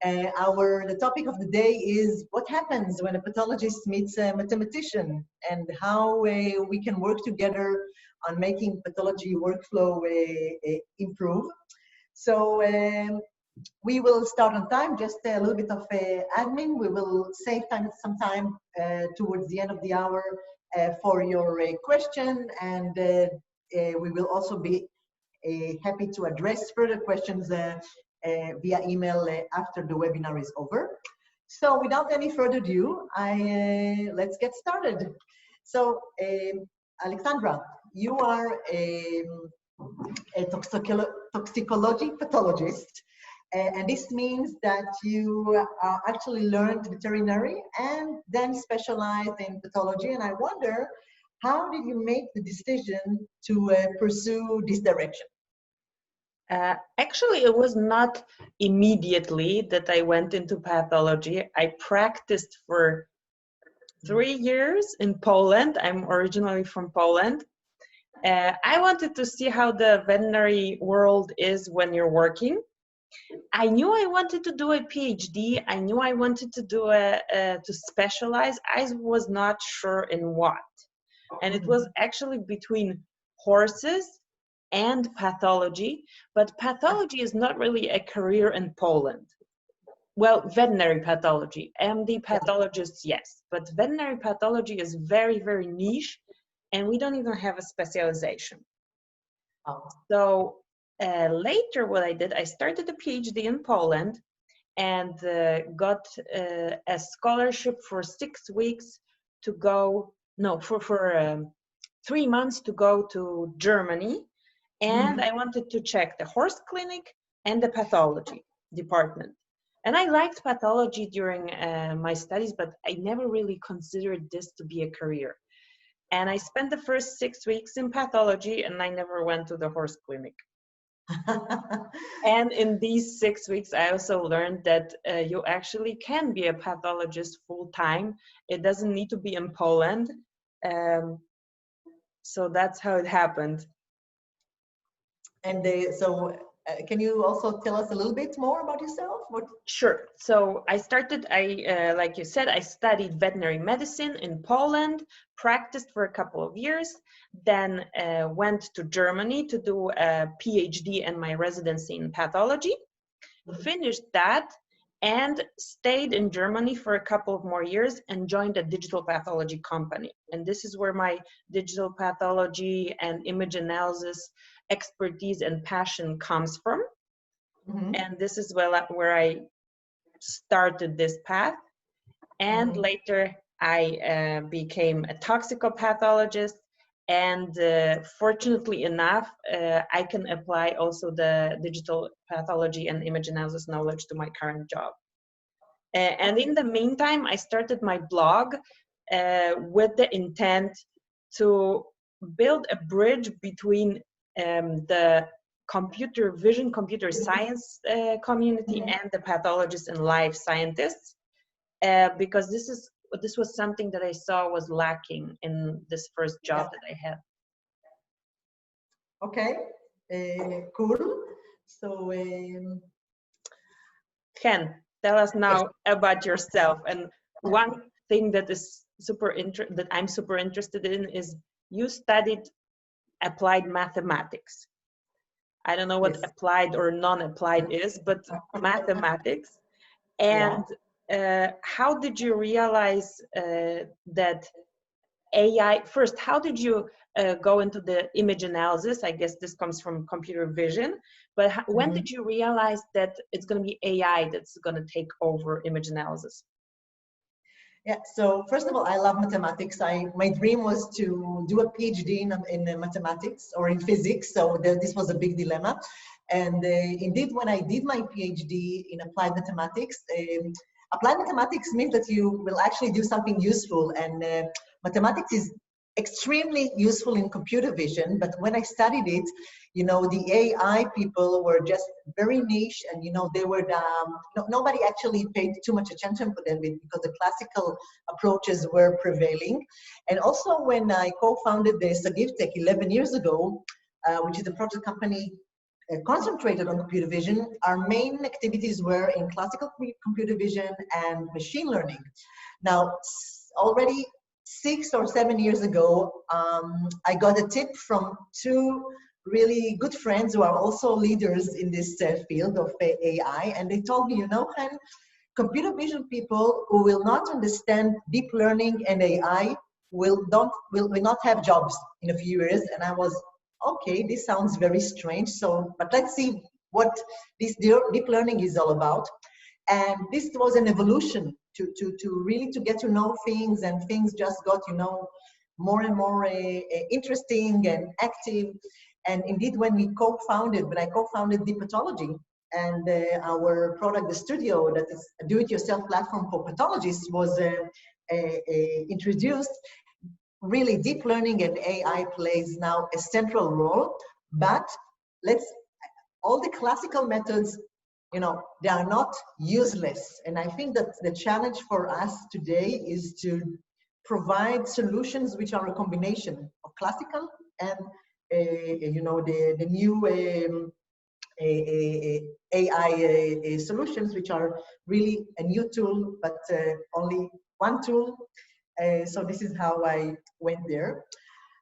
The topic of the day is what happens when a pathologist meets a mathematician and how we can work together on making pathology workflow improve. So we will start on time, just a little bit of admin. We will save some time towards the end of the hour for your question, and we will also be happy to address further questions via email after the webinar is over. So without any further ado, let's get started. So Alexandra, you are a toxicology pathologist, and this means that you actually learned veterinary and then specialized in pathology. And I wonder, how did you make the decision to pursue this direction? Actually, it was not immediately that I went into pathology. I practiced for 3 years in Poland. I'm originally from Poland. I wanted to see how the veterinary world is when you're working. I knew I wanted to do a PhD. I knew I wanted to do to specialize. I was not sure in what. And it was actually between horses and pathology, but pathology is not really a career in Poland. Well, veterinary pathology, MD pathologists, yes, but veterinary pathology is very, very niche, and we don't even have a specialization. So later what I did, I started a PhD in Poland and got a scholarship for 6 weeks to go, no, for 3 months to go to Germany. And I wanted to check the horse clinic and the pathology department. And I liked pathology during my studies, but I never really considered this to be a career. And I spent the first 6 weeks in pathology, and I never went to the horse clinic. And in these 6 weeks, I also learned that you actually can be a pathologist full-time. It doesn't need to be in Poland. So that's how it happened. And can you also tell us a little bit more about yourself? Sure. So I started, like you said, I studied veterinary medicine in Poland, practiced for a couple of years, then went to Germany to do a PhD and my residency in pathology, finished that, and stayed in Germany for a couple of more years and joined a digital pathology company. And this is where my digital pathology and image analysis expertise and passion comes from. And this is where I started this path. And later I became a toxicopathologist. And fortunately enough, I can apply also the digital pathology and image analysis knowledge to my current job. And in the meantime, I started my blog with the intent to build a bridge between the computer vision, computer science community and the pathologists and life scientists, because this was something that I saw was lacking in this first job that I had. Okay, cool. So, Ken, tell us now about yourself. And one thing that is that I'm super interested in is you studied applied mathematics. I don't know what applied or non-applied is, but mathematics. And how did you realize that AI, first, how did you go into the image analysis? I guess this comes from computer vision, but when did you realize that it's going to be AI that's going to take over image analysis? Yeah, so first of all, I love mathematics. My dream was to do a PhD in mathematics or in physics, so this was a big dilemma. And indeed, when I did my PhD in applied mathematics means that you will actually do something useful, and mathematics is extremely useful in computer vision. But when I studied it, you know, the AI people were just very niche, and you know, they were nobody actually paid too much attention for them because the classical approaches were prevailing. And also, when I co-founded the Sagiv Tech 11 years ago, which is a project company concentrated on computer vision, our main activities were in classical computer vision and machine learning. Now, already 6 or 7 years ago, I got a tip from two really good friends who are also leaders in this field of AI, and they told me, you know, Chen, computer vision people who will not understand deep learning and AI will not have jobs in a few years. And I was, okay, this sounds very strange. So, but let's see what this deep learning is all about. And this was an evolution to really to get to know things, and things just got, you know, more and more interesting and active. And indeed, when I co-founded DeePathology, and our product, the studio, that is a do-it-yourself platform for pathologists, was introduced, really deep learning and AI plays now a central role. But all the classical methods, you know, they are not useless. And I think that the challenge for us today is to provide solutions which are a combination of classical and, you know, the new AI solutions, which are really a new tool, but only one tool. So this is how I went there.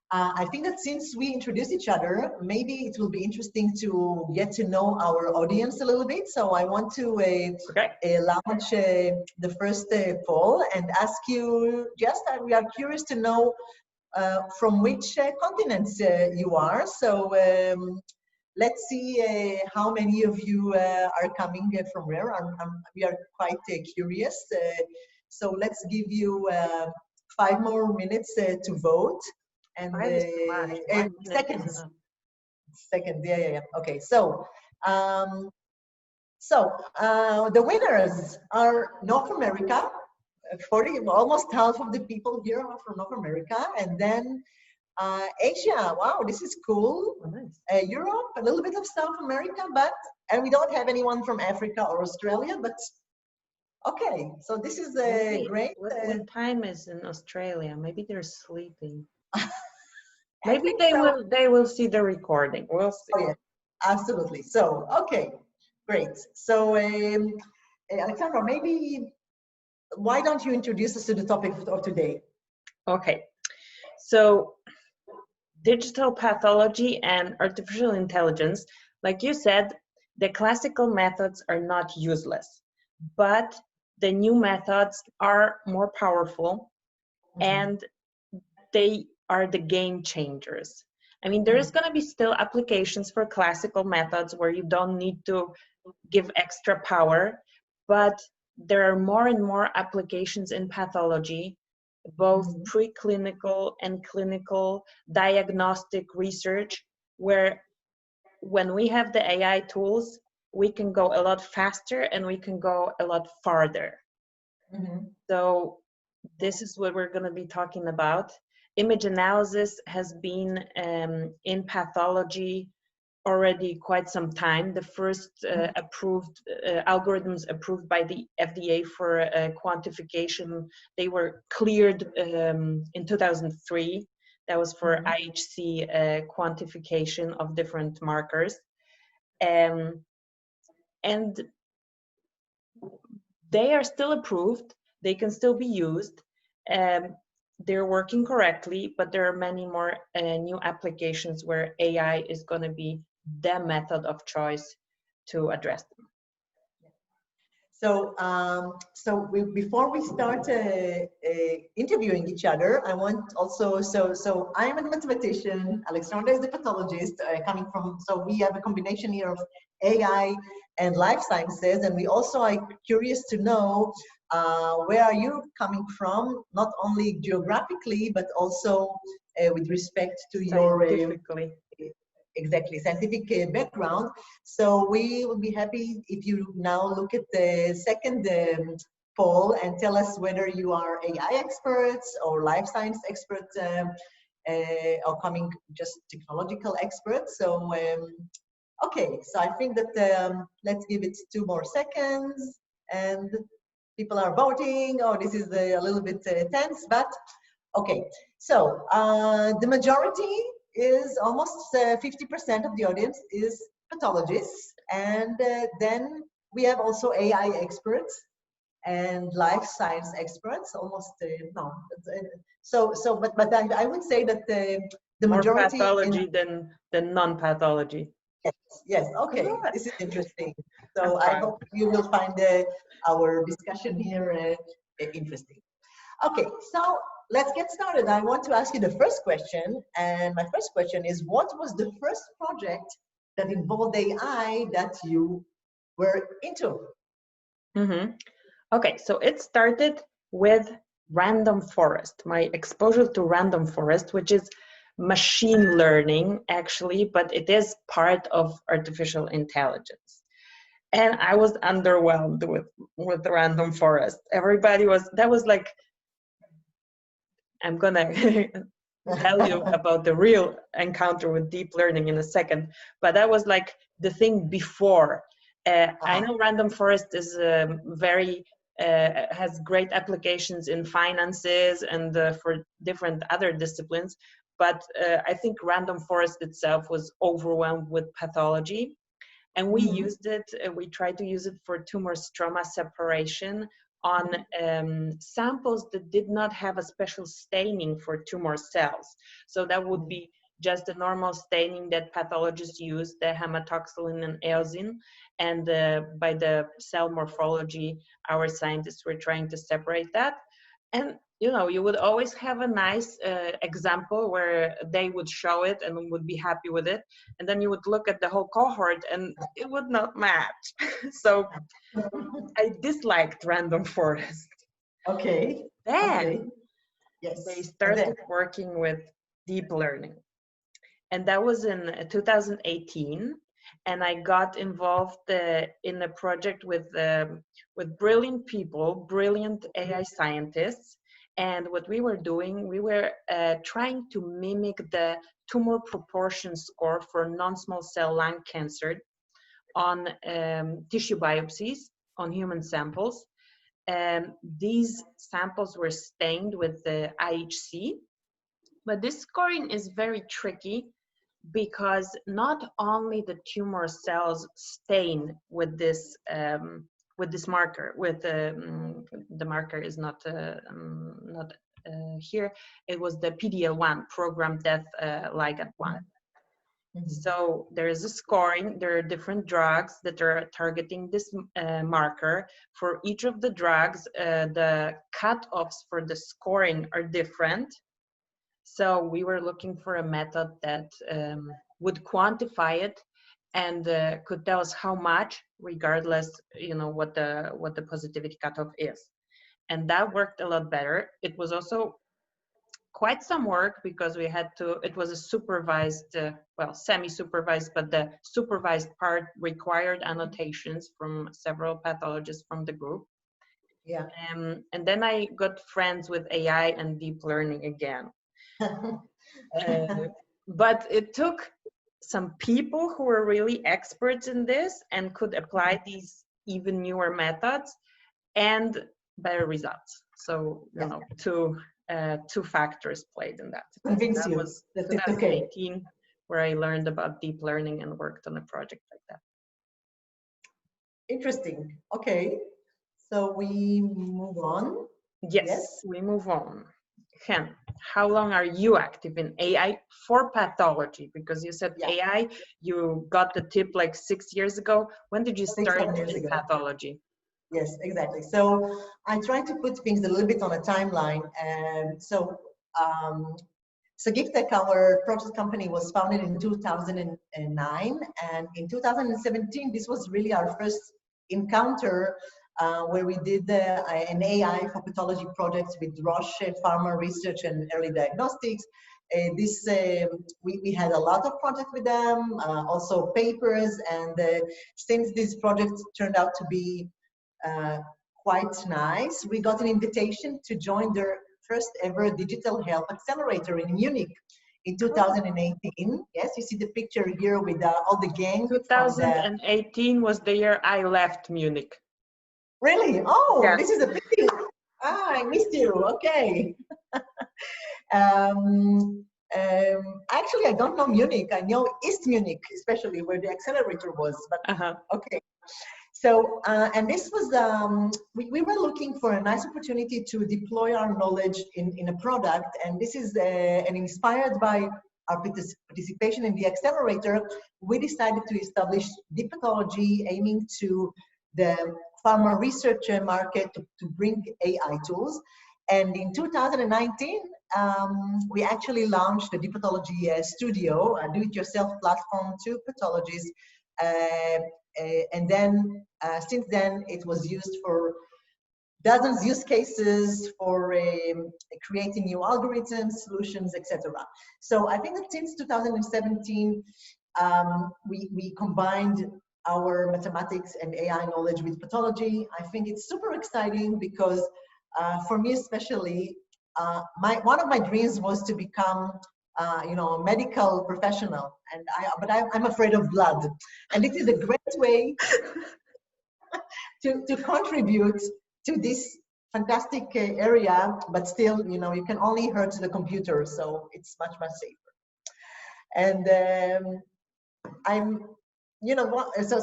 I think that since we introduced each other, maybe it will be interesting to get to know our audience a little bit. So I want to launch the first poll and ask you, just we are curious to know from which continents you are. So let's see how many of you are coming from where. We are quite curious. So let's give you 5 more minutes to vote. And seconds. Yeah. Okay. So, the winners are North America. 40, almost half of the people here are from North America, and then Asia. Wow, this is cool. Oh, nice. Europe, a little bit of South America, and we don't have anyone from Africa or Australia. But okay, so this is great. What time is in Australia? Maybe they're sleeping. Maybe they will see the recording. We'll see. Oh, yeah, absolutely. So, okay, great. So, Alexandra, maybe why don't you introduce us to the topic of today? Okay. So, digital pathology and artificial intelligence, like you said, the classical methods are not useless, but the new methods are more powerful, and they are the game changers. I mean, there is going to be still applications for classical methods where you don't need to give extra power, but there are more and more applications in pathology, both preclinical and clinical diagnostic research, where when we have the AI tools, we can go a lot faster and we can go a lot farther. So this is what we're going to be talking about. Image analysis has been in pathology already quite some time. The first approved algorithms approved by the FDA for quantification, they were cleared in 2003. That was for IHC quantification of different markers. And they are still approved. They can still be used. They're working correctly, but there are many more new applications where AI is going to be the method of choice to address them. So, before we start interviewing each other, I want also, so I am a mathematician, Alexandra is a pathologist, coming from, so we have a combination here of AI and life sciences, and we also are curious to know where are you coming from, not only geographically, but also with respect to your scientific background. So we would be happy if you now look at the second poll and tell us whether you are AI experts or life science experts or coming just technological experts. So okay, so I think that let's give it 2 more seconds, and people are voting. Oh, this is a little bit tense, but okay. So the majority is almost 50% of the audience is pathologists, and then we have also AI experts and life science experts. Almost no, but I would say that the More majority in pathology than non-pathology. yes, yes, okay, Good. this is interesting. I'm So I proud. hope you will find our discussion here interesting. Okay, so let's get started. I want to ask you the first question, and my first question is, what was the first project that involved AI that you were into? Mm-hmm. Okay, so it started with random forest, my exposure to random forest, which is machine learning actually, but it is part of artificial intelligence. And I was underwhelmed with random forest. Everybody was, that was like, I'm gonna tell you about the real encounter with deep learning in a second, but that was like the thing before. I know random forest is very has great applications in finances and for different other disciplines, but I think random forest itself was overwhelmed with pathology. And we used it, we tried to use it for tumor stroma separation on samples that did not have a special staining for tumor cells. So that would be just a normal staining that pathologists use, the hematoxylin and eosin. And by the cell morphology, our scientists were trying to separate that. And you know, you would always have a nice example where they would show it and would be happy with it, and then you would look at the whole cohort and it would not match. So I disliked random forest. Okay. Okay. Then they Yes. And then. started working with deep learning, and that was in 2018. And I got involved in a project with brilliant people, brilliant AI scientists. And what we were doing, we were trying to mimic the tumor proportion score for non-small cell lung cancer on tissue biopsies on human samples. These samples were stained with the IHC, but this scoring is very tricky because not only the tumor cells stain with this marker, the marker is not here. It was the PDL1, programmed death ligand 1. So there is a scoring. There are different drugs that are targeting this marker. For each of the drugs, the cutoffs for the scoring are different. So we were looking for a method that would quantify it and could tell us how much, regardless, you know, what the positivity cutoff is. And that worked a lot better. It was also quite some work because we had to, it was a supervised, well, semi-supervised, but the supervised part required annotations from several pathologists from the group. Yeah. And then I got friends with AI and deep learning again. But it took some people who were really experts in this and could apply these even newer methods and better results. So, you know, two factors played in that. Convince That you was that it's 2018 okay. where I learned about deep learning and worked on a project like that. Interesting. Okay. So we move on. Yes, we move on. Chen, how long are you active in AI for pathology? Because you said AI, you got the tip like 6 years ago. When did you start 7 years in ago. pathology? Yes, exactly. So I try to put things a little bit on a timeline. And so Sagiv Tech, our process company, was founded in 2009. And in 2017, this was really our first encounter where we did an AI for pathology project with Roche Pharma Research and Early Diagnostics. We had a lot of projects with them, also papers, and since this project turned out to be quite nice, we got an invitation to join their first ever digital health accelerator in Munich in 2018. Yes, you see the picture here with all the gang. 2018 was the year I left Munich. Really? Oh, yes. This is a pity. I missed you. Okay. Actually, I don't know Munich. I know East Munich, especially where the accelerator was. But Uh-huh. okay. So, and this was, we were looking for a nice opportunity to deploy our knowledge in a product. And this is, and inspired by our participation in the accelerator, we decided to establish DeePathology, aiming to the pharma research market to bring AI tools. And in 2019, we actually launched the DeePathology Studio, a do-it-yourself platform to pathologists. And then since then, it was used for dozens use cases for creating new algorithms, solutions, etc. So I think that since 2017, we combined our mathematics and AI knowledge with pathology. I think it's super exciting because for me especially, one of my dreams was to become a medical professional, and I'm afraid of blood, and it is a great way to contribute to this fantastic area, but still, you can only hurt the computer, so it's much safer. And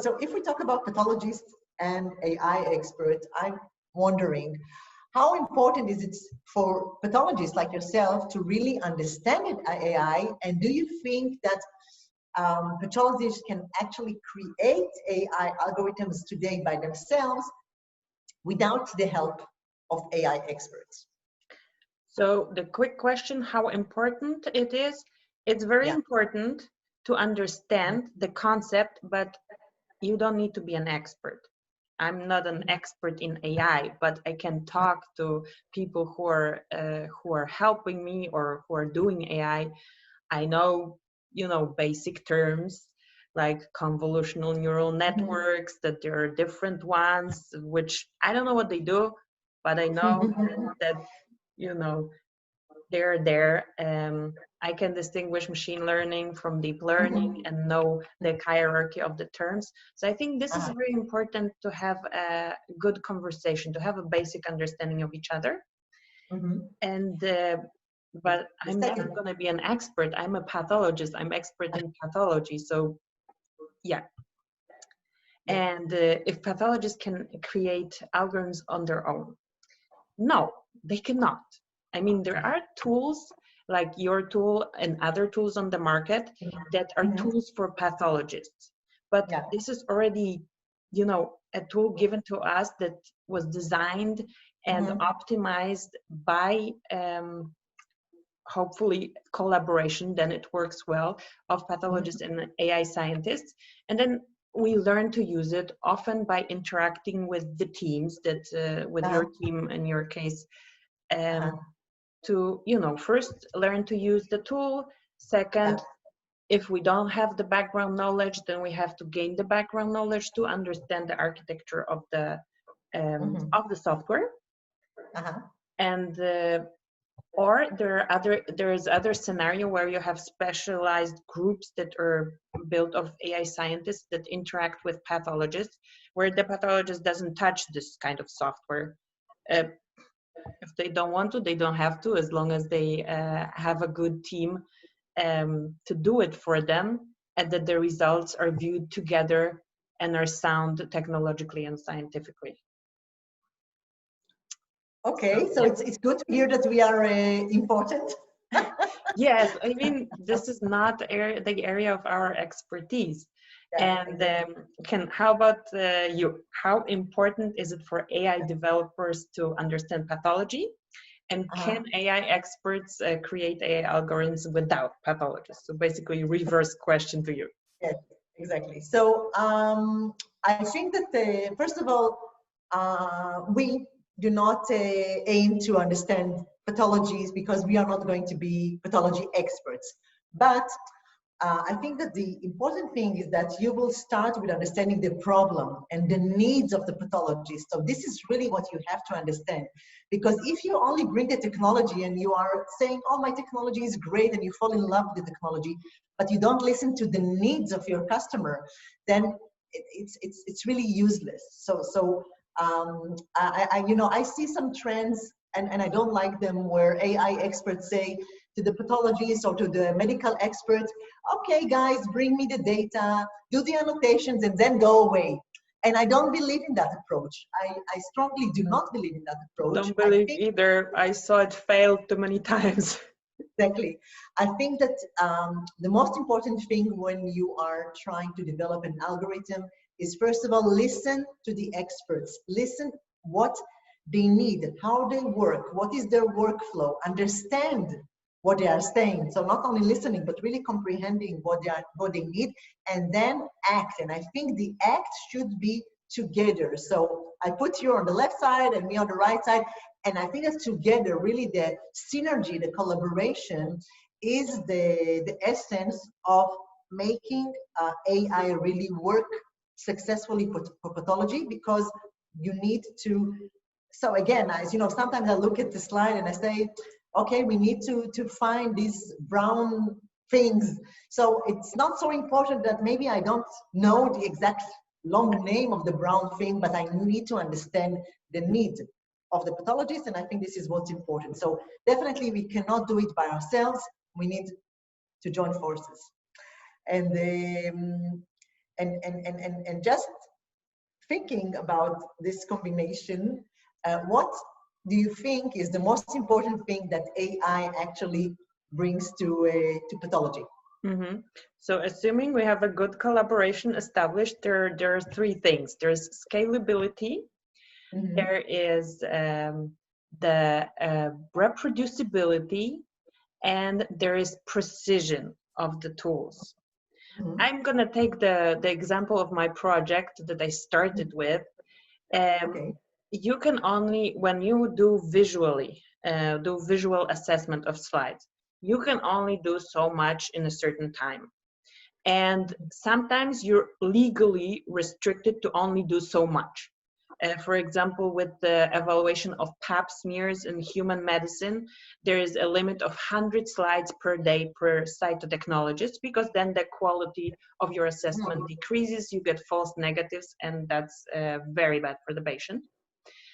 so if we talk about pathologists and AI experts, I'm wondering, how important is it for pathologists like yourself to really understand AI? And do you think that pathologists can actually create AI algorithms today by themselves without the help of AI experts? So the quick question, how important it is? It's very important to understand the concept, but you don't need to be an expert. I'm not an expert in AI, but I can talk to people who are helping me or who are doing AI. I know, basic terms like convolutional neural networks, that there are different ones, which I don't know what they do, but I know that, they're there. I can distinguish machine learning from deep learning and know the hierarchy of the terms. So I think this is very important, to have a good conversation, to have a basic understanding of each other. And but I'm never going to be an expert. I'm a pathologist. I'm expert in pathology. So yeah. And if pathologists can create algorithms on their own, no, they cannot. I mean, there are tools like your tool and other tools on the market that are tools for pathologists. But this is already, a tool given to us that was designed and optimized by hopefully collaboration, then it works well, of pathologists and AI scientists. And then we learn to use it often by interacting with the teams that, with your team in your case, to, first learn to use the tool. Second, if we don't have the background knowledge, then we have to gain the background knowledge to understand the architecture of the software. And or there is other scenario where you have specialized groups that are built of AI scientists that interact with pathologists, where the pathologist doesn't touch this kind of software. If they don't want to, they don't have to, as long as they have a good team to do it for them, and that the results are viewed together and are sound technologically and scientifically. Okay, so it's good to hear that we are important. Yes, I mean, this is not the area of our expertise. And how about you? How important is it for AI developers to understand pathology? And can AI experts create AI algorithms without pathologists? So basically, reverse question to you. Yes, exactly. So I think that first of all, we do not aim to understand pathologies, because we are not going to be pathology experts. But I think that the important thing is that you will start with understanding the problem and the needs of the pathologist. So this is really what you have to understand. Because if you only bring the technology and you are saying, oh, my technology is great, and you fall in love with the technology, but you don't listen to the needs of your customer, then it's really useless. So I see some trends, and I don't like them, where AI experts say, to the pathologist or to the medical expert, okay, guys, bring me the data, do the annotations, and then go away. And I don't believe in that approach. I strongly do not believe in that approach. Don't believe either. I saw it fail too many times. Exactly. I think that the most important thing when you are trying to develop an algorithm is, first of all, listen to the experts. Listen what they need, how they work, what is their workflow, understand what they are saying. So not only listening, but really comprehending what they need, and then act. And I think the act should be together. So I put you on the left side and me on the right side. And I think that together, really the synergy, the collaboration is the essence of making AI really work successfully for pathology, because you need to, so again, as you know, sometimes I look at the slide and I say, okay, we need to find these brown things. So it's not so important that maybe I don't know the exact long name of the brown thing, but I need to understand the need of the pathologist, and I think this is what's important. So definitely we cannot do it by ourselves. We need to join forces. And just thinking about this combination, what do you think is the most important thing that AI actually brings to pathology? Mm-hmm. So assuming we have a good collaboration established, there are three things. There's scalability, Mm-hmm. there is the reproducibility, and there is precision of the tools. Mm-hmm. I'm going to take the example of my project that I started with. Okay. You can only, when you do visual assessment of slides, you can only do so much in a certain time. And sometimes you're legally restricted to only do so much. For example, with the evaluation of pap smears in human medicine, there is a limit of 100 slides per day per cytotechnologist, because then the quality of your assessment decreases, you get false negatives, and that's very bad for the patient.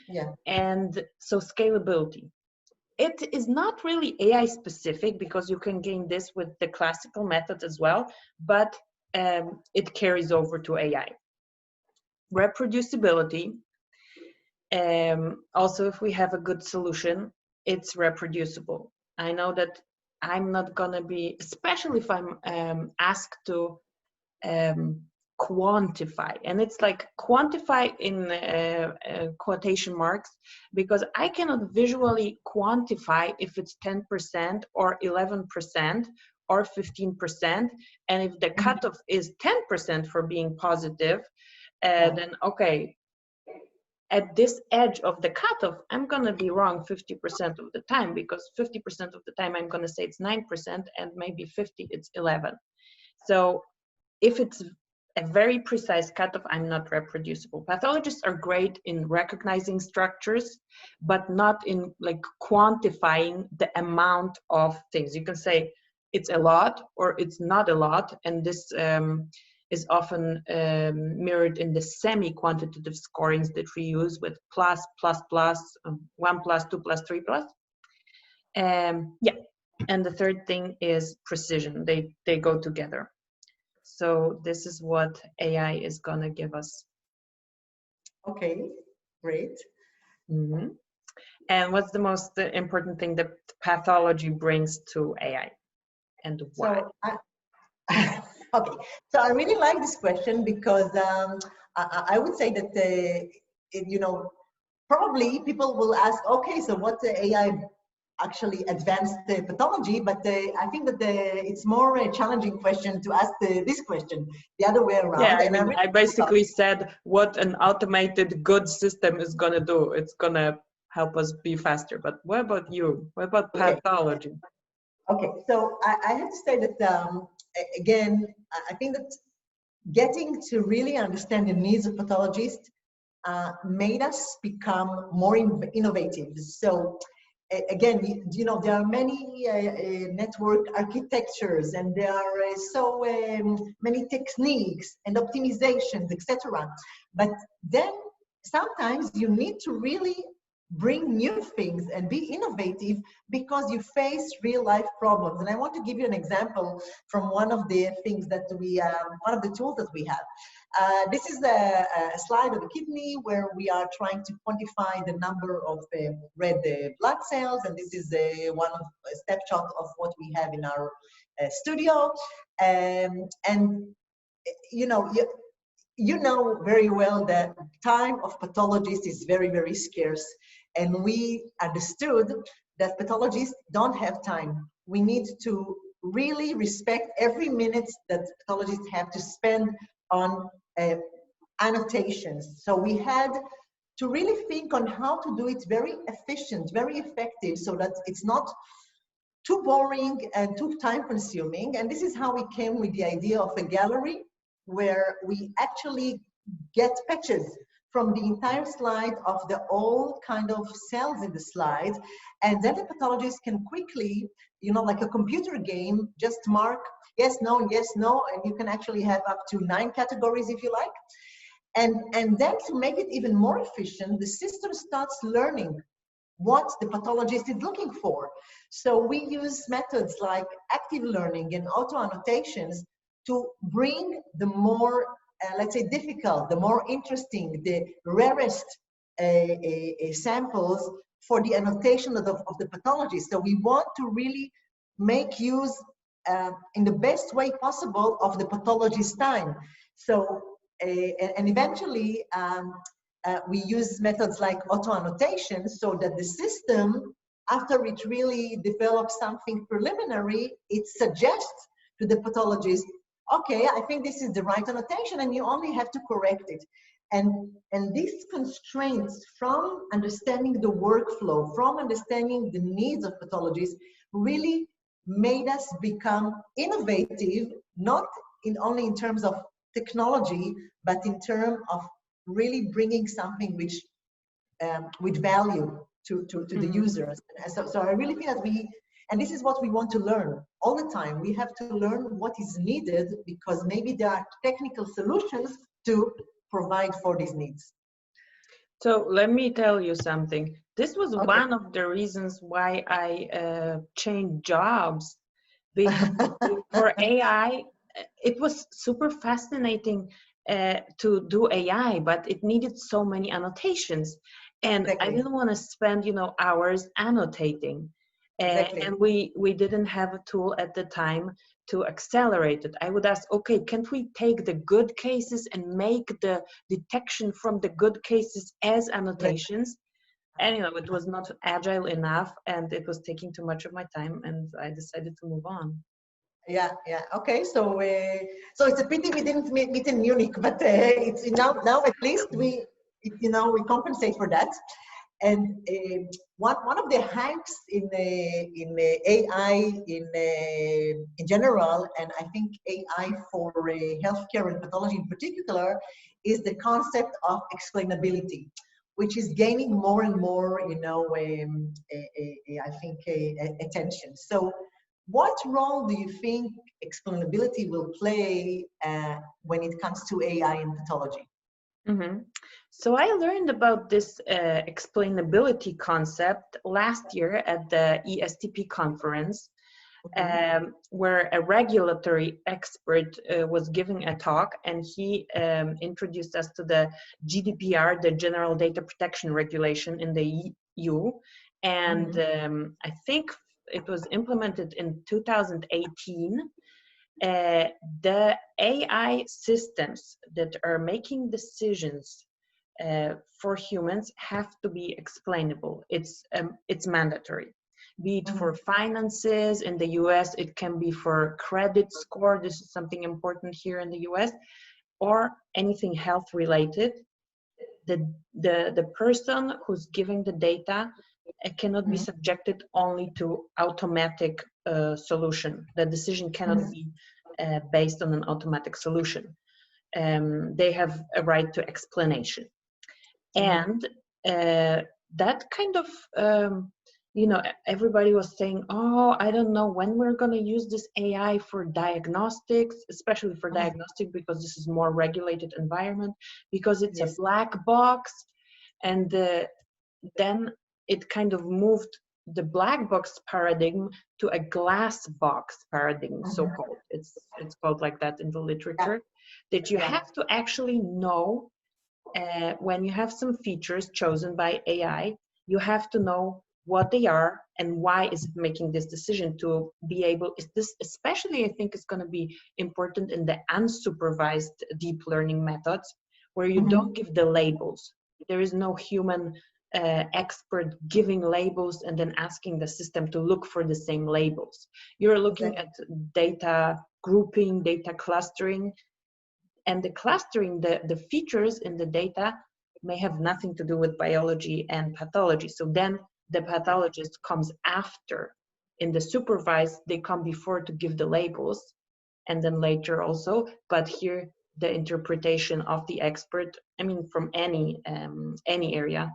Yeah. And so scalability. It is not really AI specific, because you can gain this with the classical method as well, but it carries over to AI. Reproducibility. Also, if we have a good solution, it's reproducible. I know that I'm not gonna be, especially if I'm asked to quantify, and it's like quantify in quotation marks, because I cannot visually quantify if it's 10% or 11% or 15%, and if the cutoff is 10% for being positive, then okay, at this edge of the cutoff, I'm gonna be wrong 50% of the time, because 50% of the time I'm gonna say it's 9%, and maybe 50 it's 11. So if it's a very precise cutoff, I'm not reproducible. Pathologists are great in recognizing structures, but not in like quantifying the amount of things. You can say it's a lot or it's not a lot, and this is often mirrored in the semi-quantitative scorings that we use with plus, 1 plus, 2 plus, 3 plus. Yeah, and the third thing is precision. They go together. So this is what AI is gonna give us. Okay, great. Mm-hmm. And what's the most important thing that pathology brings to AI, and why? So okay, so I really like this question, because I would say that probably people will ask, okay, so what the AI actually advanced the pathology? But I think that it's more a challenging question to ask this question the other way around. Yeah, I and mean, I basically said what an automated good system is gonna do. It's gonna help us be faster. But what about you? What about pathology? Okay, so I have to say that again, I think that getting to really understand the needs of pathologists made us become more innovative. So again, there are many network architectures, and there are so many techniques and optimizations, etc. But then sometimes you need to really bring new things and be innovative because you face real life problems. And I want to give you an example from one of the things that one of the tools that we have. This is a slide of a kidney where we are trying to quantify the number of red blood cells, and this is one of a snapshot of what we have in our studio. And you know, you know very well that time of pathologists is very, very scarce. And we understood that pathologists don't have time. We need to really respect every minute that pathologists have to spend on annotations. So we had to really think on how to do it very efficient, very effective, so that it's not too boring and too time consuming. And this is how we came with the idea of a gallery where we actually get patches from the entire slide of the all kind of cells in the slide. And then the pathologist can quickly, you know, like a computer game, just mark yes, no, and you can actually have up to 9 categories if you like. And then to make it even more efficient, the system starts learning what the pathologist is looking for. So we use methods like active learning and auto annotations to bring the more, let's say, difficult, the more interesting, the rarest samples for the annotation of the pathologist. So we want to really make use in the best way possible of the pathologist's time. So, and eventually, we use methods like auto annotation so that the system, after it really develops something preliminary, it suggests to the pathologist, okay, I think this is the right annotation, and you only have to correct it. And these constraints from understanding the workflow, from understanding the needs of pathologists, really made us become innovative, not only in terms of technology, but in terms of really bringing something which with value to the users. So I really think that and this is what we want to learn all the time. We have to learn what is needed because maybe there are technical solutions to provide for these needs. So let me tell you something. This was one of the reasons why I changed jobs. Because for AI, it was super fascinating to do AI, but it needed so many annotations. And exactly. I didn't want to spend, hours annotating. Exactly. And we didn't have a tool at the time to accelerate it. I would ask, okay, can't we take the good cases and make the detection from the good cases as annotations? And it was not agile enough, and it was taking too much of my time, and I decided to move on. Yeah. Okay, so it's a pity we didn't meet in Munich, but it's now at least we compensate for that. And one of the hypes in AI in general, and I think AI for healthcare and pathology in particular, is the concept of explainability, which is gaining more and more, I think, attention. So what role do you think explainability will play when it comes to AI in pathology? Mm-hmm. So I learned about this explainability concept last year at the ESTP conference, where a regulatory expert was giving a talk, and he introduced us to the GDPR, the General Data Protection Regulation in the EU. And I think it was implemented in 2018. The AI systems that are making decisions for humans have to be explainable. It's mandatory. Be it for finances in the US, it can be for credit score. This is something important here in the US, or anything health related. The person who's giving the data cannot be subjected only to automatic solution. The decision cannot be based on an automatic solution. They have a right to explanation. And that kind of, everybody was saying, oh, I don't know when we're going to use this AI for diagnostics, especially for diagnostic, because this is more regulated environment, because it's a black box. And then it kind of moved the black box paradigm to a glass box paradigm, so-called. It's called like that in the literature, that you have to actually know when you have some features chosen by AI, you have to know what they are and why is it making this decision to be able, is this especially, I think is going to be important in the unsupervised deep learning methods, where you don't give the labels. There is no human expert giving labels and then asking the system to look for the same labels. You're looking at data grouping, data clustering, and the clustering, the features in the data may have nothing to do with biology and pathology. So then the pathologist comes after. In the supervised, they come before to give the labels, and then later also. But here, the interpretation of the expert, I mean, from any area,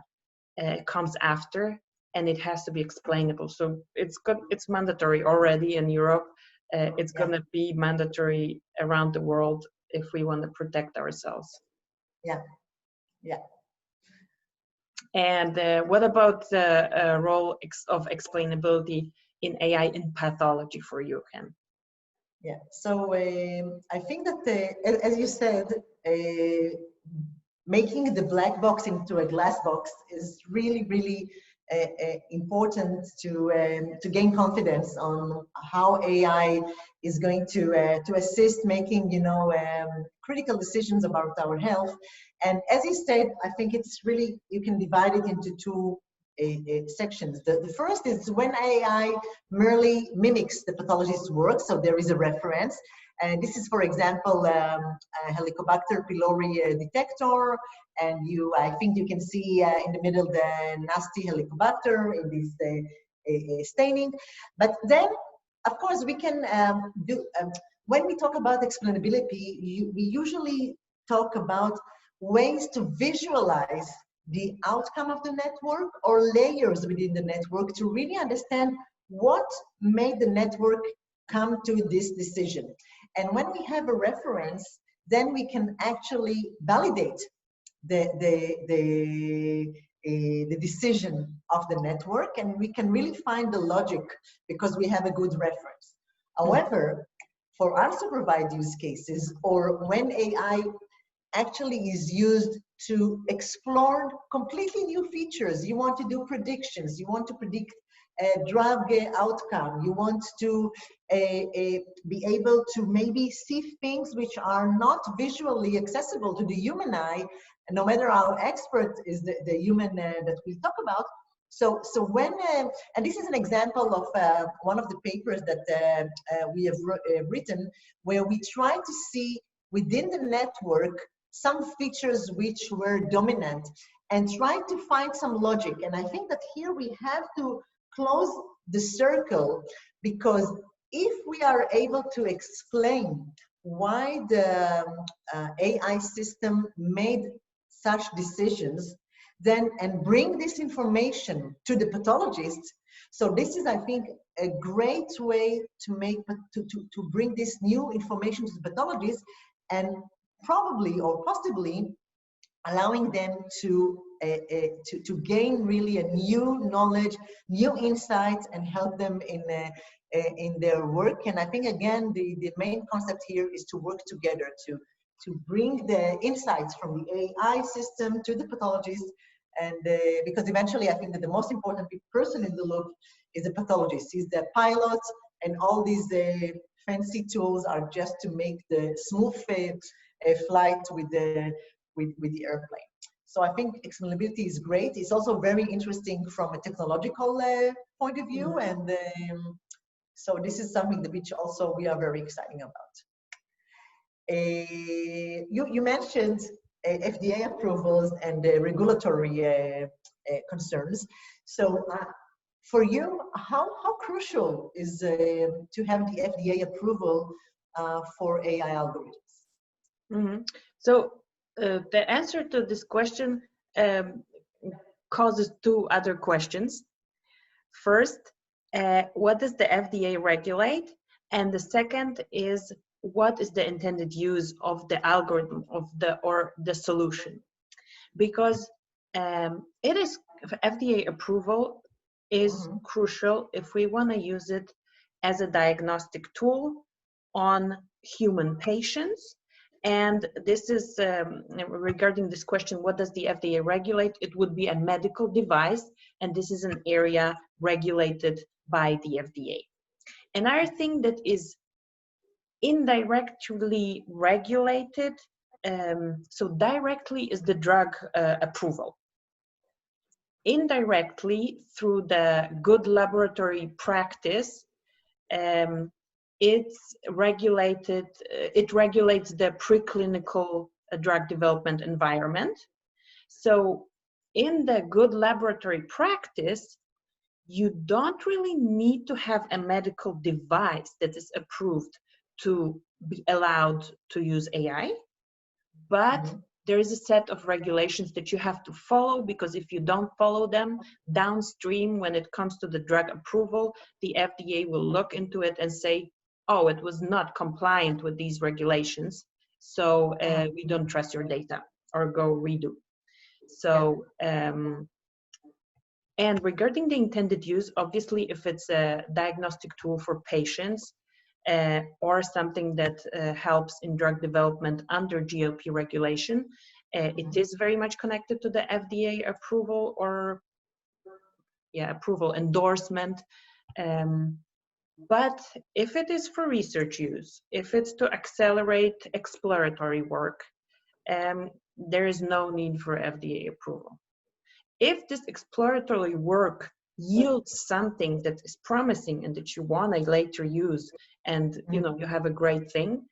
comes after, and it has to be explainable. So it's mandatory already in Europe. It's going to be mandatory around the world if we want to protect ourselves. Yeah. And what about the role of explainability in AI in pathology for you, Chen? Yeah, so I think that, as you said, making the black box into a glass box is really, really important to gain confidence on how AI is going to assist making, critical decisions about our health. And as you said, I think it's really, you can divide it into two sections. The first is when AI merely mimics the pathologist's work, so there is a reference. And this is, for example, a Helicobacter pylori detector, and I think you can see in the middle the nasty Helicobacter in this staining. But then, of course, we can when we talk about explainability, we usually talk about ways to visualize the outcome of the network or layers within the network to really understand what made the network come to this decision. And when we have a reference, then we can actually validate the decision of the network, and we can really find the logic because we have a good reference. However, for unsupervised use cases, or when AI actually is used to explore completely new features, you want to do predictions, you want to predict a drug outcome, you want to be able to maybe see things which are not visually accessible to the human eye, no matter how expert is the human that we talk about. So when, and this is an example of one of the papers that we have written, where we try to see within the network some features which were dominant and try to find some logic. And I think that here we have to close the circle, because if we are able to explain why the AI system made such decisions, then, and bring this information to the pathologist. So this is, I think, a great way to bring this new information to the pathologist, and probably or possibly allowing them to gain really a new knowledge, new insights, and help them in their work. And I think, again, the main concept here is to work together to bring the insights from the AI system to the pathologist. And because eventually I think that the most important person in the loop is the pathologist. He's the pilot, and all these fancy tools are just to make the smooth flight with the airplane. So I think explainability is great. It's also very interesting from a technological point of view, and so this is something that which also we are very excited about. You mentioned FDA approvals and regulatory concerns. So for you, how crucial is to have the FDA approval for AI algorithms? Mm-hmm. So the answer to this question causes two other questions. First, what does the FDA regulate? And the second is, what is the intended use of the algorithm or the solution? Because it is FDA approval is crucial if we want to use it as a diagnostic tool on human patients. And this is regarding this question, what does the FDA regulate? It would be a medical device, and this is an area regulated by the FDA. Another thing that is indirectly regulated, so directly is the drug approval. Indirectly, through the good laboratory practice, it's regulated, it regulates the preclinical drug development environment. So in the good laboratory practice, you don't really need to have a medical device that is approved to be allowed to use AI, but there is a set of regulations that you have to follow, because if you don't follow them downstream, when it comes to the drug approval, the FDA will look into it and say, oh, it was not compliant with these regulations, so we don't trust your data, or go redo. So, and regarding the intended use, obviously, if it's a diagnostic tool for patients, or something that helps in drug development under GLP regulation, it is very much connected to the FDA approval, or approval endorsement. But if it is for research use, if it's to accelerate exploratory work, there is no need for FDA approval. If this exploratory work yields something that is promising and that you want to later use, and you know you have a great thing,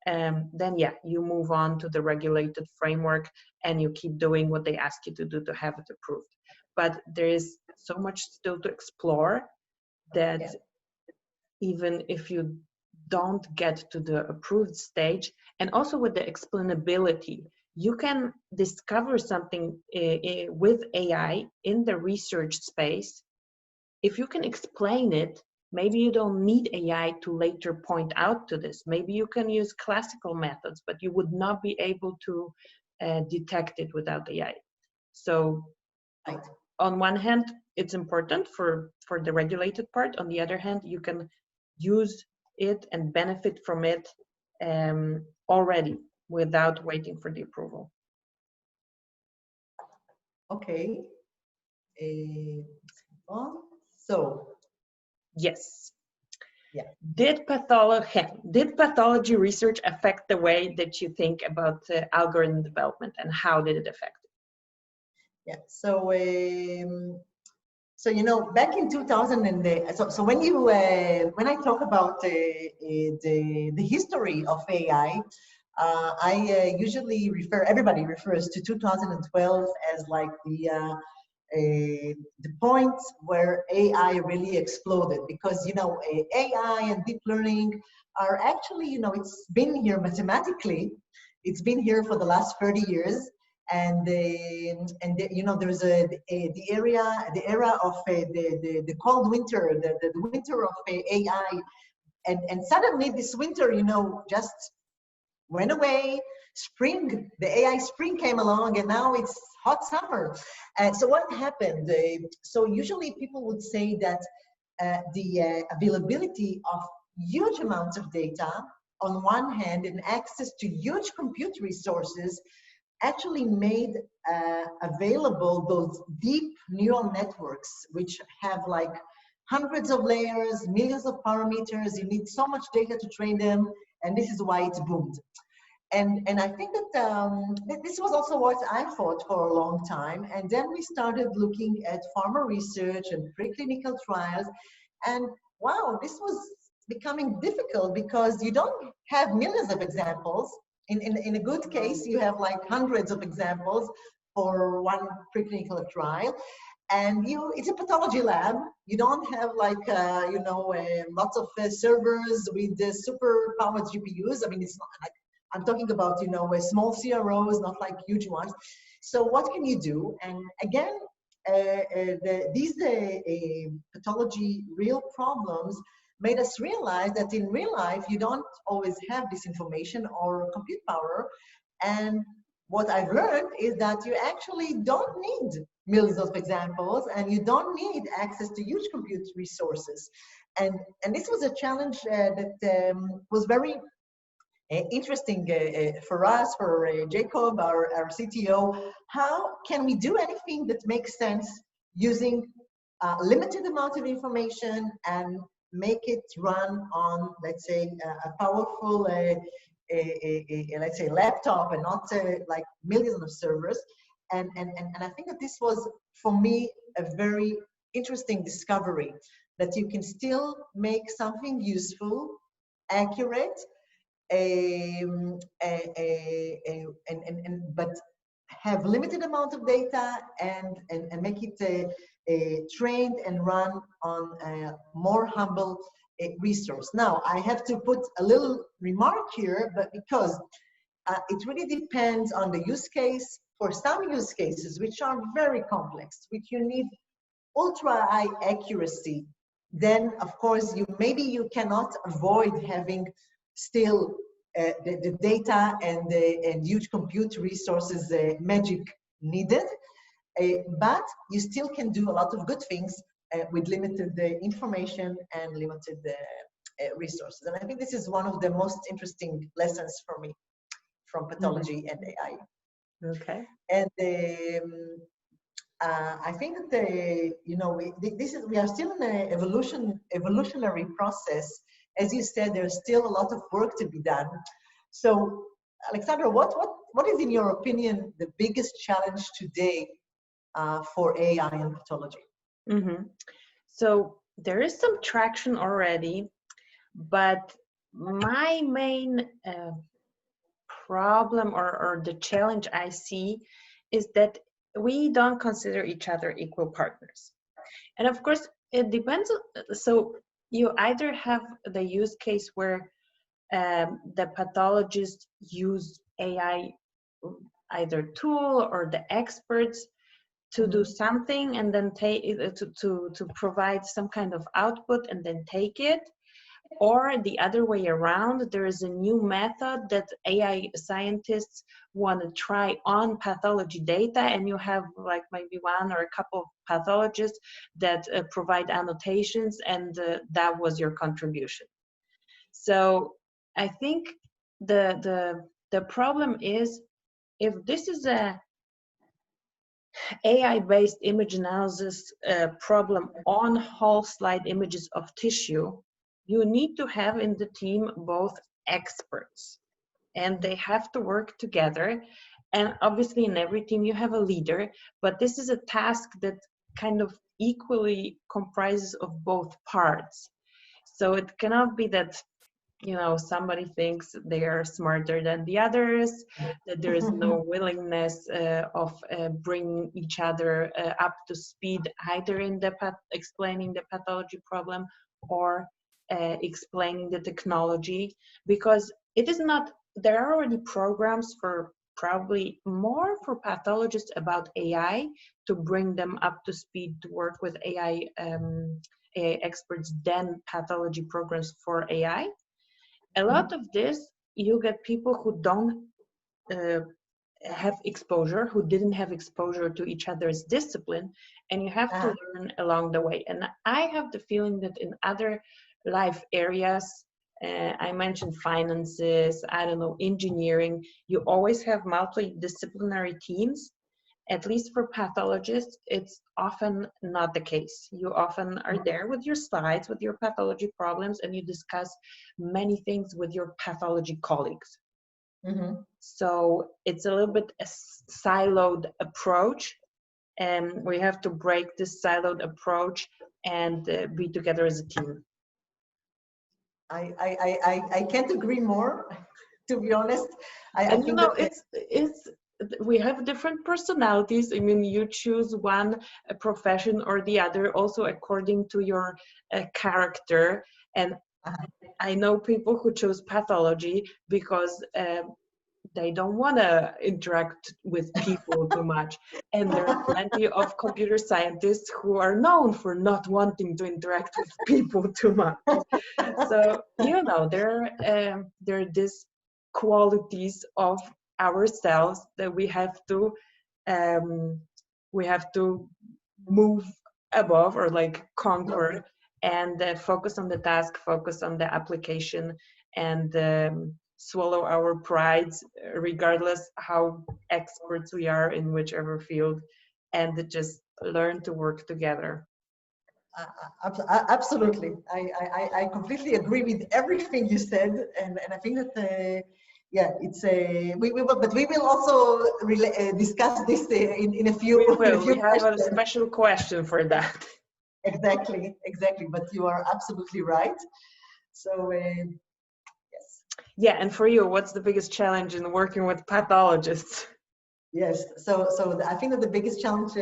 then yeah, you move on to the regulated framework and you keep doing what they ask you to do to have it approved. But there is so much still to explore that even if you don't get to the approved stage, and also with the explainability, you can discover something with AI in the research space. If you can explain it, maybe you don't need AI to later point out to this. Maybe you can use classical methods, but you would not be able to detect it without AI. So on one hand, it's important for the regulated part. On the other hand, you can use it and benefit from it already without waiting for the approval. Okay. So. Yes. Yeah. Did pathology research affect the way that you think about algorithm development, and how did it affect it? Yeah. So. So you know, back in 2000, so when you when I talk about the history of AI, I usually everybody refers to 2012 as like the point where AI really exploded, because you know AI and deep learning are actually, you know, it's been here mathematically, it's been here for the last 30 years. And you know, there's the era of the cold winter, the winter of AI, and suddenly this winter, you know, just went away. Spring, the AI spring came along, and now it's hot summer. So what happened? So usually people would say that the availability of huge amounts of data on one hand, and access to huge compute resources, actually made available those deep neural networks, which have like hundreds of layers, millions of parameters. You need so much data to train them, and this is why it's boomed. And I think that this was also what I thought for a long time. And then we started looking at pharma research and preclinical trials, and wow, this was becoming difficult, because you don't have millions of examples. In a good case, you have like hundreds of examples for one preclinical trial, and it's a pathology lab. You don't have like you know, lots of servers with super powered GPUs. I mean, it's not like, I'm talking about, you know, small CROs, not like huge ones. So what can you do? And again, these pathology real problems made us realize that in real life, you don't always have this information or compute power. And what I've learned is that you actually don't need millions of examples, and you don't need access to huge compute resources. And this was a challenge that was very interesting for us, for Jacob, our CTO. How can we do anything that makes sense using a limited amount of information and make it run on, let's say, a powerful, let's say, laptop, and not like millions of servers. And I think that this was, for me, a very interesting discovery, that you can still make something useful, accurate, but have limited amount of data, and make it trained and run on a more humble resource. Now, I have to put a little remark here, but because it really depends on the use case. For some use cases, which are very complex, which you need ultra high accuracy, then of course maybe you cannot avoid having still the data and huge compute resources magic needed, but you still can do a lot of good things with limited information and limited resources. And I think this is one of the most interesting lessons for me from pathology and AI. Okay. And I think that we are still in an evolutionary process. As you said, there's still a lot of work to be done. So, Alexandra, what is, in your opinion, the biggest challenge today for AI and pathology? Mm-hmm. So there is some traction already, but my main problem or the challenge I see is that we don't consider each other equal partners. And of course, it depends. So you either have the use case where the pathologists use AI, either tool or the experts, to do something and then take to provide some kind of output and then take it. Or the other way around, there is a new method that AI scientists want to try on pathology data, and you have like maybe one or a couple of pathologists that provide annotations, and that was your contribution. So I think the problem is, if this is a AI-based image analysis problem on whole slide images of tissue, you need to have in the team both experts, and they have to work together. And obviously in every team you have a leader, but this is a task that kind of equally comprises of both parts. So it cannot be that, somebody thinks they are smarter than the others, that there is no willingness of bringing each other up to speed, either in the explaining the pathology problem or explaining the technology, because it is not, there are already programs for probably more for pathologists about AI, to bring them up to speed to work with AI experts, than pathology programs for AI. A lot of this, you get people who don't have exposure, who didn't have exposure to each other's discipline, and you have to learn along the way. And I have the feeling that in other life areas, I mentioned finances, I don't know, engineering, you always have multidisciplinary teams. At least for pathologists, it's often not the case. You often are there with your slides, with your pathology problems, and you discuss many things with your pathology colleagues. So it's a little bit a siloed approach, and we have to break this siloed approach and be together as a team. I can't agree more, to be honest. I think it's we have different personalities. I mean, you choose one profession or the other, also according to your character. And I know people who choose pathology because they don't want to interact with people too much. And there are plenty of computer scientists who are known for not wanting to interact with people too much. So, there are these qualities of ourselves that we have to move above or like conquer and focus on the task, focus on the application, and swallow our prides, regardless how experts we are in whichever field, and just learn to work together. Absolutely. I completely agree with everything you said. And I think that, yeah, it's a, but we will also discuss this in a few, We will. in a few We have a questions. special question for that. Exactly. But you are absolutely right. So, yes. Yeah, and for you, what's the biggest challenge in working with pathologists? Yes. So I think that the biggest challenge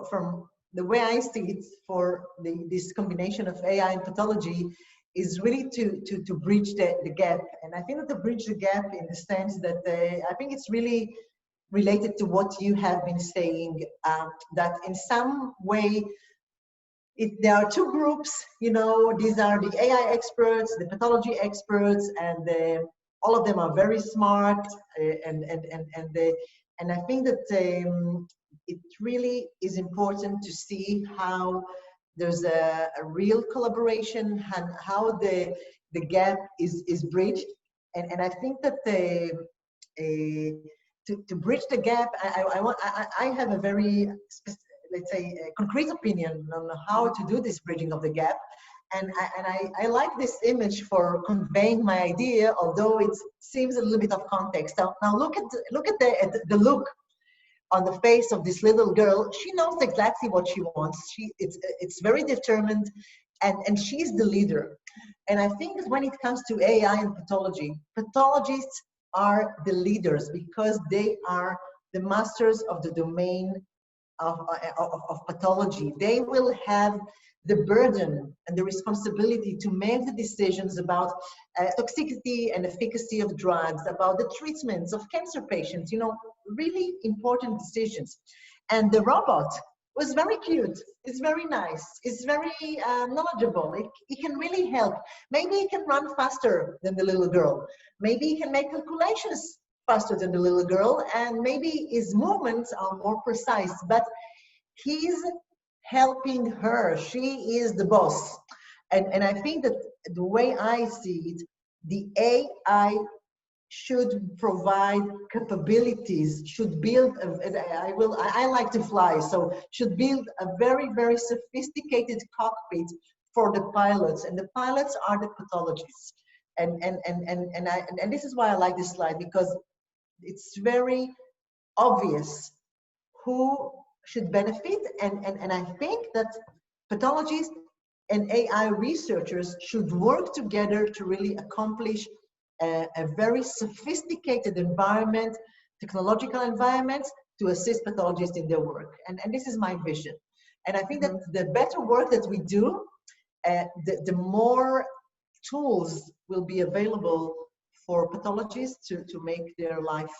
from the way I see it for this combination of AI and pathology is really to bridge the gap. And I think that to bridge the gap in the sense that I think it's really related to what you have been saying, that in some way, there are two groups, you know, these are the AI experts, the pathology experts, and all of them are very smart, and I think that it really is important to see how there's a real collaboration and how the gap is bridged, and I think that to bridge the gap, I have a very let's say, a concrete opinion on how to do this bridging of the gap. And I like this image for conveying my idea, although it seems a little bit of context. Now look at the look on the face of this little girl. She knows exactly what she wants. It's very determined, and she's the leader. And I think that when it comes to AI and pathology, pathologists are the leaders because they are the masters of the domain of pathology. They will have the burden and the responsibility to make the decisions about toxicity and efficacy of drugs, about the treatments of cancer patients, you know, really important decisions. And the robot was very cute. It's very nice. It's very knowledgeable. It can really help. Maybe it can run faster than the little girl. Maybe it can make calculations faster than the little girl, and maybe his movements are more precise, but he's helping her. She is the boss. And I think that the way I see it, the AI should provide capabilities, should build, I like to fly, so should build a very, very sophisticated cockpit for the pilots, and the pilots are the pathologists. And this is why I like this slide, because it's very obvious who should benefit, and I think that pathologists and AI researchers should work together to really accomplish a very sophisticated environment, technological environment, to assist pathologists in their work. And this is my vision. And I think that the better work that we do, the more tools will be available for pathologists to make their life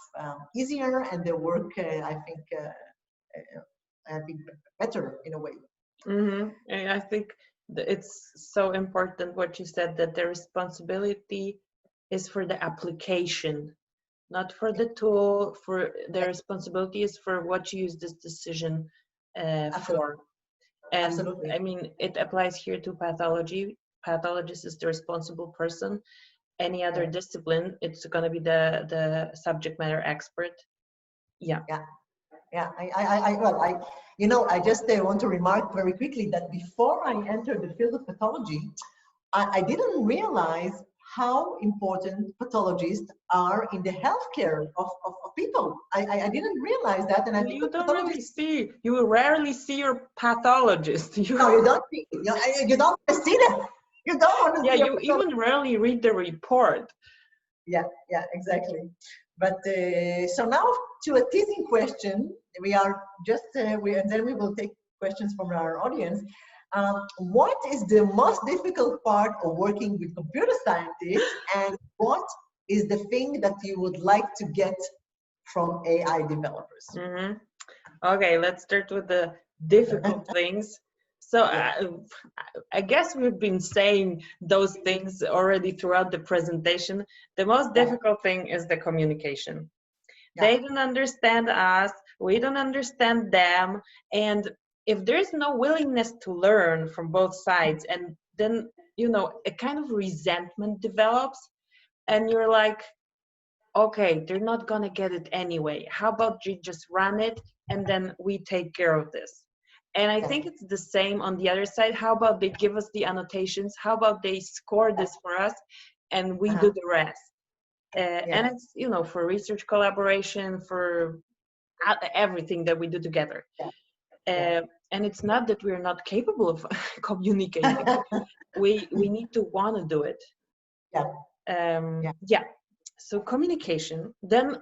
easier and their work, I think better in a way. Mm-hmm. And I think it's so important what you said, that the responsibility is for the application, not for the tool. For the responsibility is for what you use this decision for. And Absolutely. I mean, it applies here to pathology. Pathologist is the responsible person. Any other discipline, it's going to be the subject matter expert. Yeah. You know, I just want to remark very quickly that before I entered the field of pathology, I didn't realize how important pathologists are in the healthcare of people. I didn't realize that, and I think you don't really see. You will rarely see your pathologist. No, you don't see. You don't see them. You don't want to see. Yeah, you even rarely read the report. Yeah, exactly. But so now to a teasing question. We are just and then we will take questions from our audience. What is the most difficult part of working with computer scientists, and what is the thing that you would like to get from AI developers? Mm-hmm. Okay, let's start with the difficult things. So I guess we've been saying those things already throughout the presentation. The most difficult thing is the communication. They don't understand us, we don't understand them. And if there's no willingness to learn from both sides, and then, you know, a kind of resentment develops, and you're like, okay, they're not gonna get it anyway. How about you just run it and then we take care of this? And I think it's the same on the other side. How about they give us the annotations? How about they score this for us and we do the rest? And it's, you know, for research collaboration, for everything that we do together. And it's not that we're not capable of communicating. We need to want to do it. So communication. Then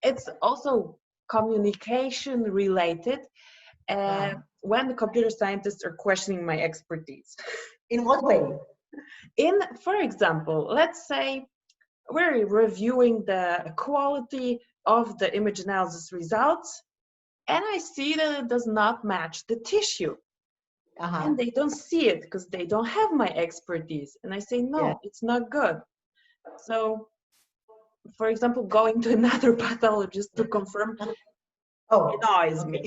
it's also communication related when the computer scientists are questioning my expertise. In what way? For example, let's say we're reviewing the quality of the image analysis results, and I see that it does not match the tissue. And they don't see it because they don't have my expertise. And I say, no, it's not good. So, for example, going to another pathologist to confirm annoys me.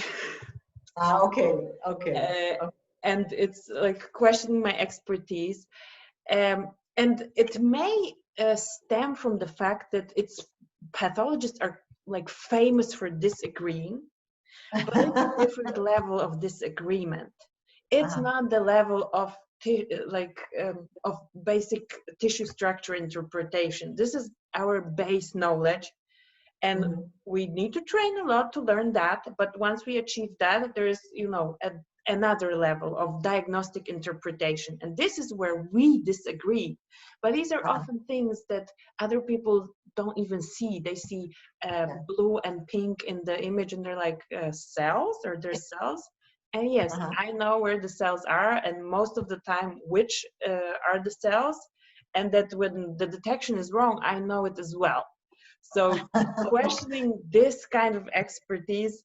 And it's like questioning my expertise. And it may stem from the fact that pathologists are like famous for disagreeing, but it's a different level of disagreement. It's not the level of of basic tissue structure interpretation. This is our base knowledge, and we need to train a lot to learn that. But once we achieve that, there is, you know, another level of diagnostic interpretation, and this is where we disagree. But these are often things that other people don't even see. They see blue and pink in the image, and they're like, cells, or they're cells. And yes, I know where the cells are, and most of the time which are the cells, and that when the detection is wrong, I know it as well. So questioning this kind of expertise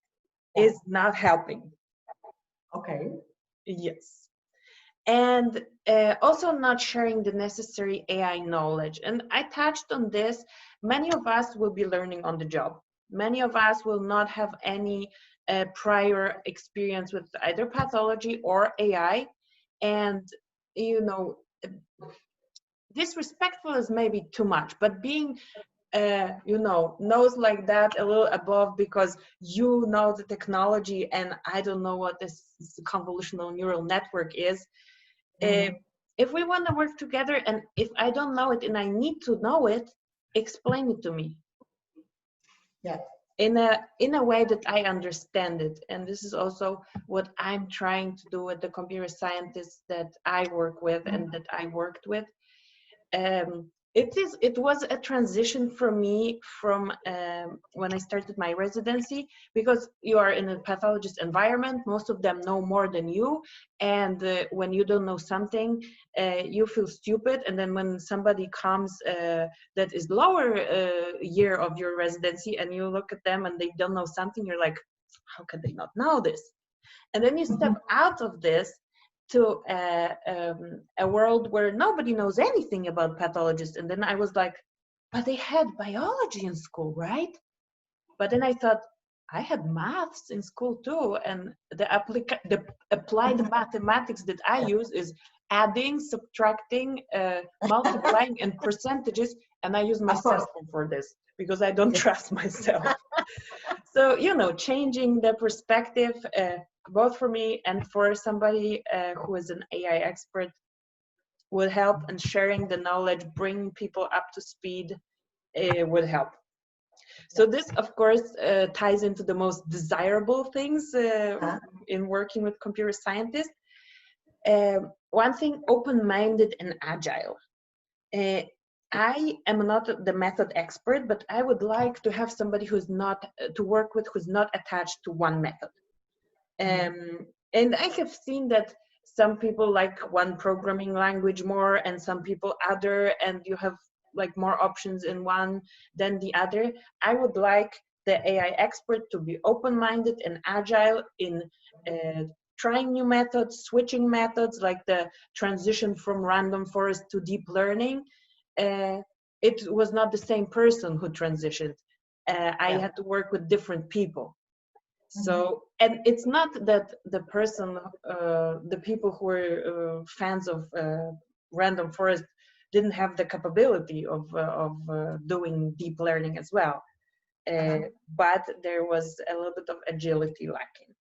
is not helping. Yes. And also not sharing the necessary AI knowledge. And I touched on this. Many of us will be learning on the job. Many of us will not have any prior experience with either pathology or AI. And, you know, disrespectful is maybe too much, but being you know, nose like that a little above because you know the technology and I don't know what this convolutional neural network is. If we want to work together, and if I don't know it and I need to know it, explain it to me. In a way that I understand it. And this is also what I'm trying to do with the computer scientists that I work with and that I worked with. It was a transition for me from when I started my residency, because you are in a pathologist environment, most of them know more than you, and when you don't know something, you feel stupid, and then when somebody comes that is lower year of your residency and you look at them and they don't know something, you're like, how can they not know this? And then you step out of this to a world where nobody knows anything about pathologists. And then I was like, but they had biology in school, right? But then I thought, I had maths in school too. And the applied mathematics that I use is adding, subtracting, multiplying, and percentages. And I use my cell phone for this because I don't trust myself. So, you know, changing the perspective, both for me and for somebody who is an AI expert, would help, and sharing the knowledge, bringing people up to speed, would help. So this, of course, ties into the most desirable things in working with computer scientists. One thing, open-minded and agile. I am not the method expert, but I would like to have somebody who's not, to work with, who's not attached to one method. And I have seen that some people like one programming language more and some people other, and you have like more options in one than the other. I would like the AI expert to be open-minded and agile in trying new methods, switching methods, like the transition from random forest to deep learning. It was not the same person who transitioned. I had to work with different people. So, and it's not that the person, the people who were fans of random forest didn't have the capability of doing deep learning as well. But there was a little bit of agility lacking.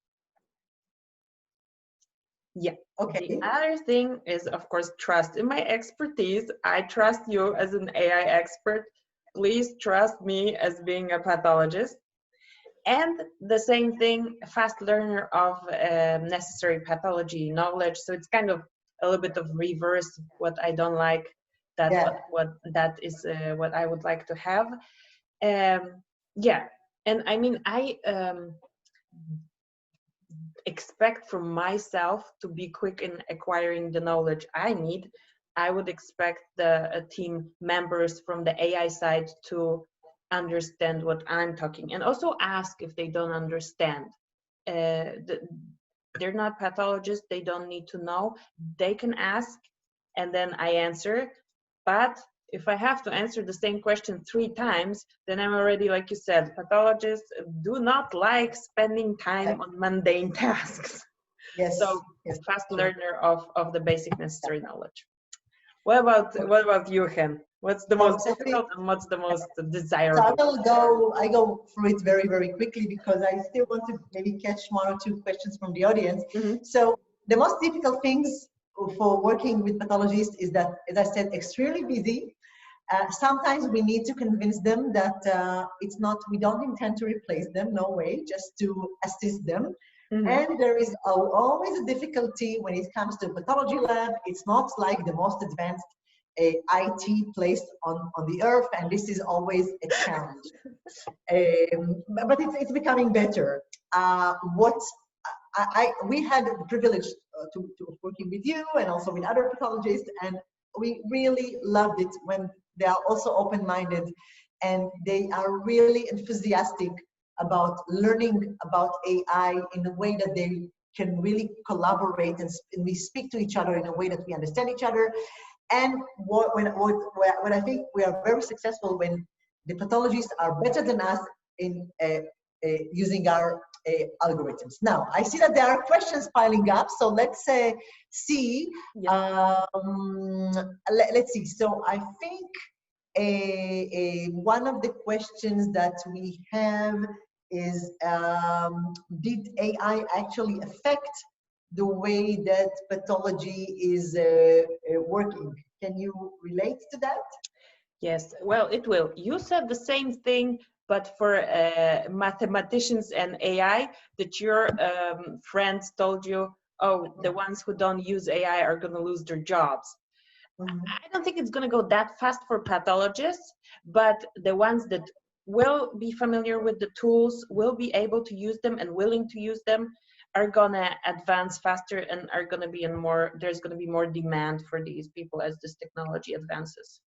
Yeah. Okay. The other thing is, of course, trust in my expertise. I trust you as an AI expert. Please trust me as being a pathologist. And the same thing, a fast learner of necessary pathology knowledge. So it's kind of a little bit of reverse what I don't like. That what that is what I would like to have. Yeah, and I mean I expect from myself to be quick in acquiring the knowledge I need. I would expect the team members from the AI side to understand what I'm talking, and also ask if they don't understand. They're not pathologists, they don't need to know. They can ask and then I answer. But if I have to answer the same question 3 times, then I'm already, like you said, pathologists do not like spending time on mundane tasks. Yes. So yes, fast true. learner of the basic necessary knowledge. What about you, Chen? What's the most difficult and what's the most desirable? So I go through it very, very quickly because I still want to maybe catch 1 or 2 questions from the audience. So the most difficult things for working with pathologists is that, as I said, extremely busy. Sometimes we need to convince them that it's not, we don't intend to replace them, no way, just to assist them. And there is always a difficulty when it comes to a pathology lab. It's not like the most advanced IT place on the earth, and this is always a challenge. But it's becoming better. We had the privilege to working with you and also with other pathologists, and we really loved it when they are also open-minded and they are really enthusiastic about learning about AI in a way that they can really collaborate and we speak to each other in a way that we understand each other. And what I think we are very successful when the pathologists are better than us in using our algorithms. Now, I see that there are questions piling up, so let's see. Let's see. So I think one of the questions that we have is, did AI actually affect the way that pathology is working? Can you relate to that? Yes, well, it will. You said the same thing, but for mathematicians and AI, that your friends told you, oh, the ones who don't use AI are going to lose their jobs. I don't think it's going to go that fast for pathologists, but the ones that will be familiar with the tools, will be able to use them and willing to use them, are going to advance faster and are going to be there's going to be more demand for these people as this technology advances.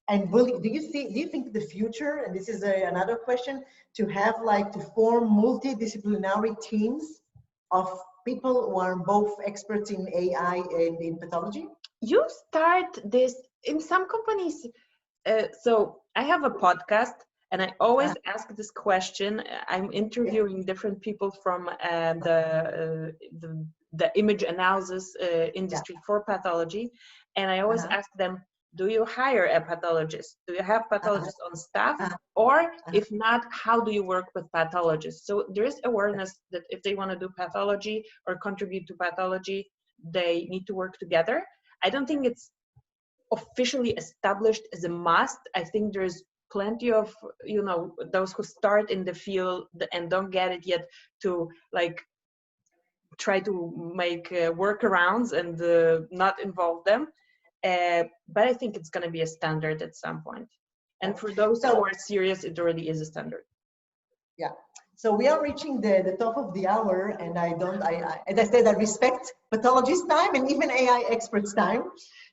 And do you think the future, and this is another question, to have to form multidisciplinary teams of people who are both experts in AI and in pathology? You start this in some companies. So I have a podcast and I always ask this question. I'm interviewing different people from the image analysis industry for pathology. And I always ask them, do you hire a pathologist? Do you have pathologists on staff? Or if not, how do you work with pathologists? So there is awareness that if they want to do pathology or contribute to pathology, they need to work together. I don't think it's officially established as a must. I think there's plenty of, those who start in the field and don't get it yet to try to make workarounds and not involve them. But I think it's going to be a standard at some point. And for those who are serious, it already is a standard. Yeah. So we are reaching the top of the hour, and as I said, I respect pathologist time and even AI experts time.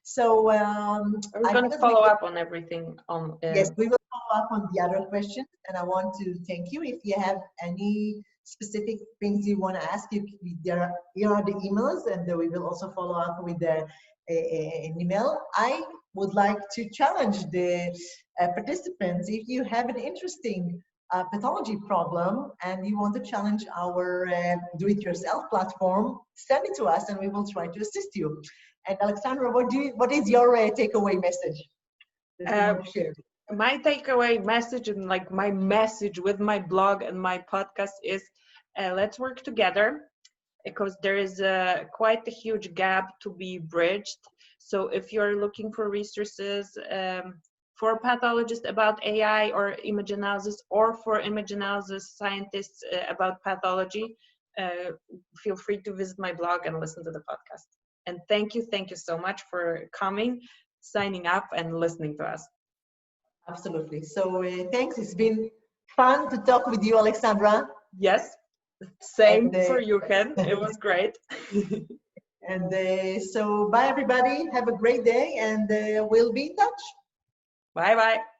So we're going to follow up on everything. Yes, we will follow up on the other questions, and I want to thank you. If you have any specific things you want to ask, here are the emails, and we will also follow up with an email. I would like to challenge the participants. If you have an interesting pathology problem and you want to challenge our do-it-yourself platform, send it to us and we will try to assist you. And Alexandra, what is your takeaway message that you want to share? My takeaway message and like my message with my blog and my podcast is let's work together, because there is quite a huge gap to be bridged. So if you're looking for resources for pathologists about AI or image analysis, or for image analysis scientists about pathology, feel free to visit my blog and listen to the podcast. And thank you so much for coming, signing up and listening to us. Absolutely. So thanks. It's been fun to talk with you, Alexandra. Yes, same for you, Chen. It was great. And so bye, everybody. Have a great day, and we'll be in touch. Bye-bye.